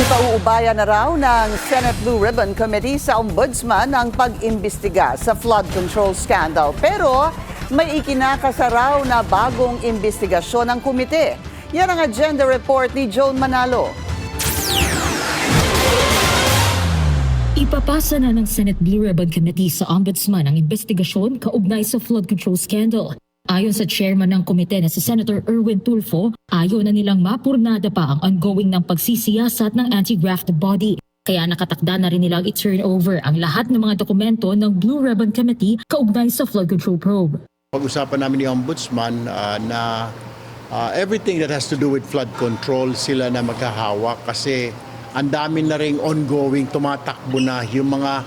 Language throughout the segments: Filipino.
Ipauubaya na raw ng Senate Blue Ribbon Committee sa Ombudsman ang pag-imbestiga sa flood control scandal. Pero may ikinakasa raw na bagong imbestigasyon ng komite. Yan ang agenda report ni Joan Manalo. Ipapasa na ng Senate Blue Ribbon Committee sa Ombudsman ang investigasyon kaugnay sa flood control scandal. Ayon sa chairman ng komite na si Senator Erwin Tulfo, ayaw na nilang mapurnada pa ang ongoing ng pagsisiyasat ng anti-graft body. Kaya nakatakda na rin nilang i-turn over ang lahat ng mga dokumento ng Blue Ribbon Committee kaugnay sa flood control probe. Pag-usapan namin ni Ombudsman na everything that has to do with flood control sila na magkahawak kasi ang dami na ring ongoing, tumatakbo na yung mga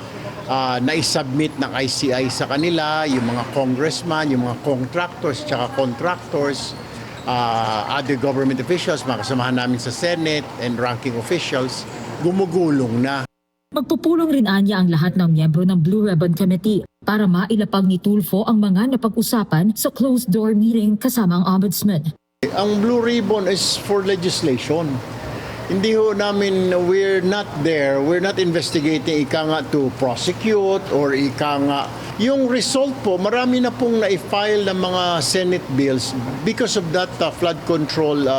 na-submit ng ICI sa kanila, yung mga congressman, yung mga contractors, other government officials, mga kasamahan namin sa Senate and ranking officials, gumugulong na. Magpupulong rin anya ang lahat ng miyembro ng Blue Ribbon Committee para mailapag ni Tulfo ang mga napag-usapan sa closed-door meeting kasama ang Ombudsman. Ang Blue Ribbon is for legislation. Hindi ho namin, we're not investigating ika nga to prosecute or ika nga. Yung result po, marami na pong na-file ng mga Senate bills because of that flood control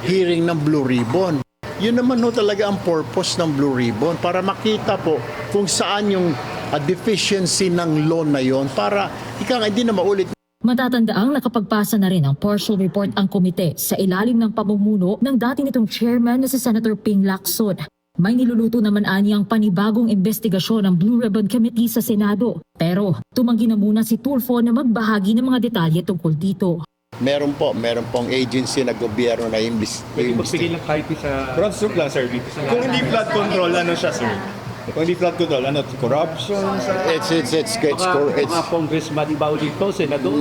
hearing ng Blue Ribbon. Yun naman ho talaga ang purpose ng Blue Ribbon, para makita po kung saan yung deficiency ng law na yon para ika nga hindi na maulit. Matatandaang nakapagpasa na rin ang partial report ang komite sa ilalim ng pamumuno ng dati nitong chairman na si Senator Ping Lacson. May niluluto naman ang panibagong investigasyon ng Blue Ribbon Committee sa Senado. Pero tumanggi na muna si Tulfo na magbahagi ng mga detalye tungkol dito. Meron pong agency na gobyerno na Pwede magbigay lang kahit sa broad stroke lang, sir. Kung hindi flood control, ano siya, sir? Kung hindi flood control, ano? Corruption? It's mga congressman ba dito, senador?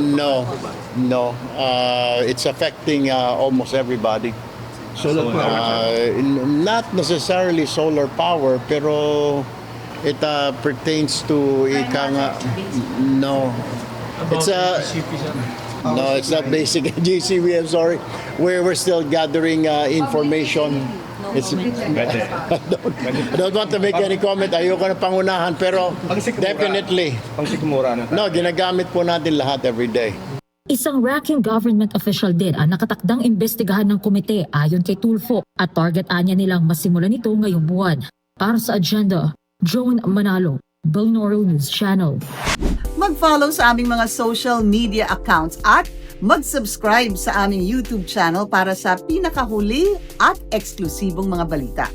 No. It's affecting almost everybody. Solar power? Not necessarily solar power, pero it pertains to ika nga. No. It's not basic GCB. I'm sorry. We're still gathering information. I don't want to make any comment. Ayoko na pangunahan, pero definitely. Pangsikmura na. No, ginagamit po natin lahat every day. Isang ranking government official din ang nakatakdang imbestigahan ng komite ayon kay Tulfo at target anya nilang masimulan ito ngayong buwan. Para sa agenda, Joan Manalo, Billionaire News Channel. Mag-follow sa aming mga social media accounts at mag-subscribe sa aming YouTube channel para sa pinakahuli at eksklusibong mga balita.